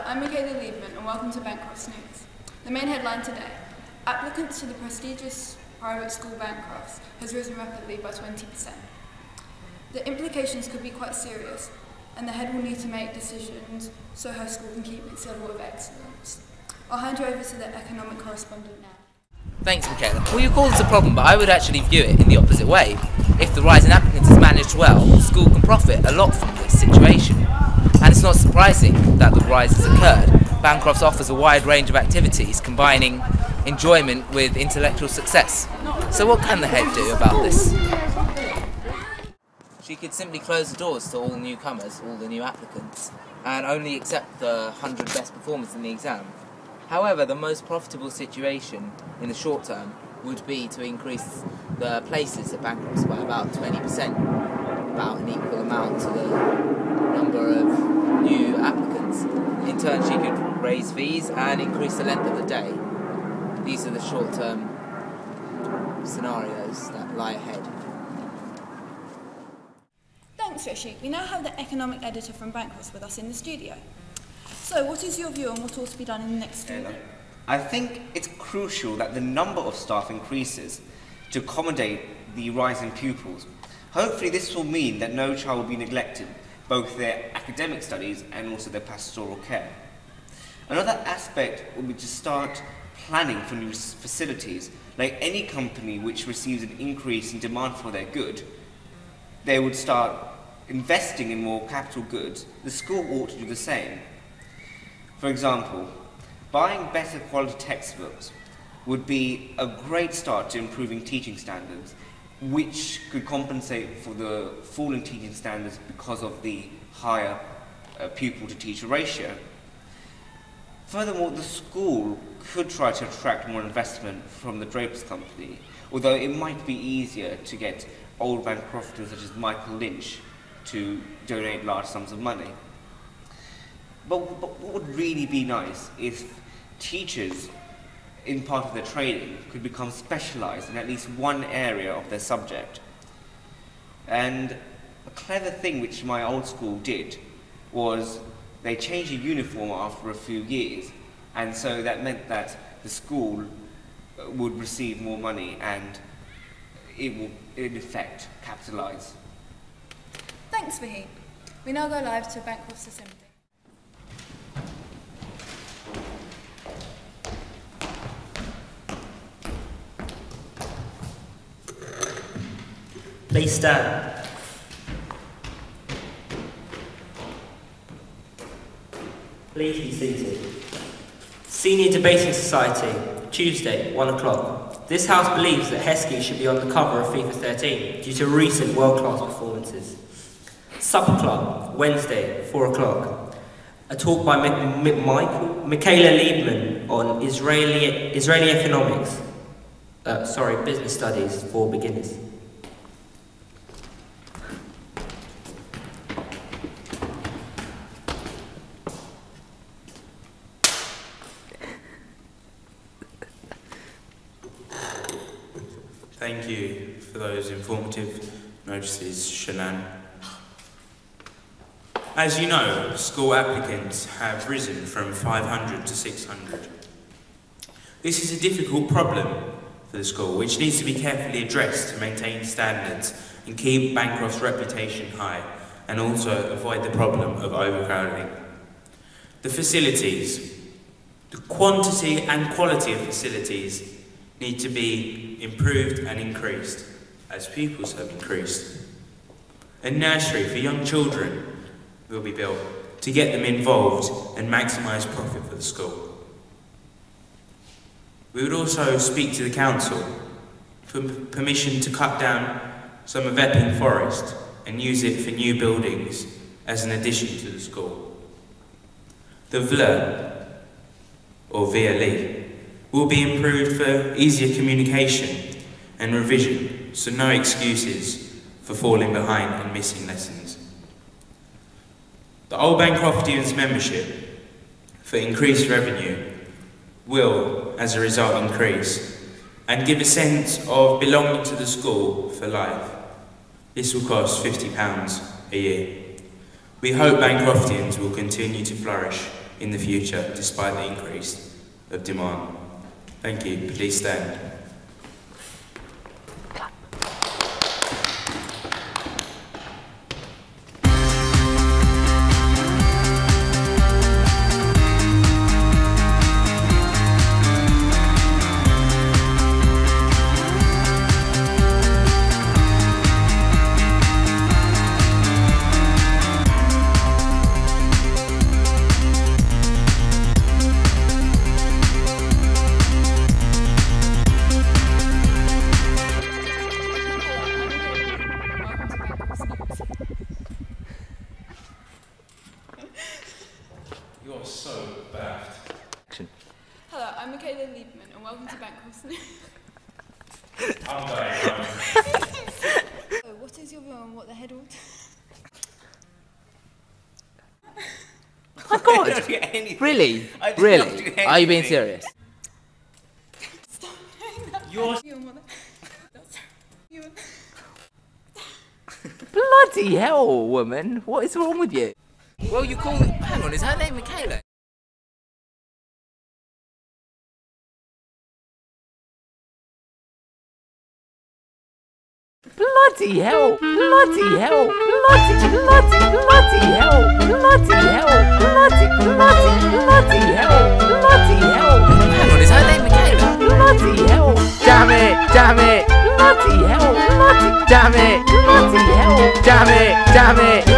Hello, I'm Michaela Liebman and welcome to Bancroft's News. The main headline today: applicants to the prestigious private school Bancrofts has risen rapidly by 20%. The implications could be quite serious, and the head will need to make decisions so her school can keep its level of excellence. I'll hand you over to the economic correspondent now. Thanks, Michaela. Well, you call this a problem, but I would actually view it in the opposite way. If the rise in applicants is managed well, the school can profit a lot from this situation. And it's not surprising that the rise has occurred. Bancrofts offers a wide range of activities combining enjoyment with intellectual success. So what can the head do about this? She could simply close the doors to all newcomers, all the new applicants, and only accept the 100 best performers in the exam. However, the most profitable situation in the short term would be to increase the places at Bancrofts by about 20%, about an equal amount to the number of new applicants. In turn, she could raise fees and increase the length of the day. These are the short-term scenarios that lie ahead. Thanks, Rishi. We now have the economic editor from Bancrofts with us in the studio. So, what is your view on what ought to be done in the next few years? I think it's crucial that the number of staff increases to accommodate the rise in pupils. Hopefully this will mean that no child will be neglected, both their academic studies and also their pastoral care. Another aspect will be to start planning for new facilities. Like any company which receives an increase in demand for their good, they would start investing in more capital goods. The school ought to do the same. For example, buying better quality textbooks would be a great start to improving teaching standards, which could compensate for the fall in teaching standards because of the higher pupil to teacher ratio. Furthermore, the school could try to attract more investment from the Drapers Company, although it might be easier to get old Bancrofters such as Michael Lynch to donate large sums of money. But what would really be nice if teachers, in part of their training, could become specialised in at least one area of their subject. And a clever thing which my old school did was they changed the uniform after a few years, and so that meant that the school would receive more money and it will, in effect, capitalise. Thanks, Vahid. We now go live to Bancroft's Assembly. Please stand. Please be seated. Senior Debating Society, Tuesday, 1 o'clock. This house believes that Heskey should be on the cover of FIFA 13 due to recent world-class performances. Supper Club, Wednesday, 4 o'clock. A talk by Michaela Liebman on Israeli economics. Business studies for beginners. Thank you for those informative notices, Shanann. As you know, school applicants have risen from 500 to 600. This is a difficult problem for the school, which needs to be carefully addressed to maintain standards and keep Bancroft's reputation high, and also avoid the problem of overcrowding. The facilities, the quantity and quality of facilities need to be improved and increased as pupils have increased. A nursery for young children will be built to get them involved and maximise profit for the school. We would also speak to the council for permission to cut down some of Epping Forest and use it for new buildings as an addition to the school. The VLE, or VLE, will be improved for easier communication and revision, so no excuses for falling behind and missing lessons. The Old Bancroftians membership for increased revenue will, as a result, increase and give a sense of belonging to the school for life. This will cost £50 a year. We hope Bancroftians will continue to flourish in the future despite the increase of demand. Thank you. Please stand. You're so bad. Hello, I'm Michaela Liebman and welcome to Bancroft's News. I'm going home. So, what is your view on what the head ought? Oh God! Really? Really? Are you being serious? Stop doing that. You're View on what the- That's- view on- Bloody hell, woman! What is wrong with you? Well, you call. Hang on, is her name Michaela? Bloody hell! Bloody hell! Bloody hell! Bloody hell! Bloody hell! Bloody hell! Hang on, is her name Michaela? Bloody hell! Damn it! Damn it! Bloody hell! Bloody damn it! Bloody hell! Damn it! Damn it!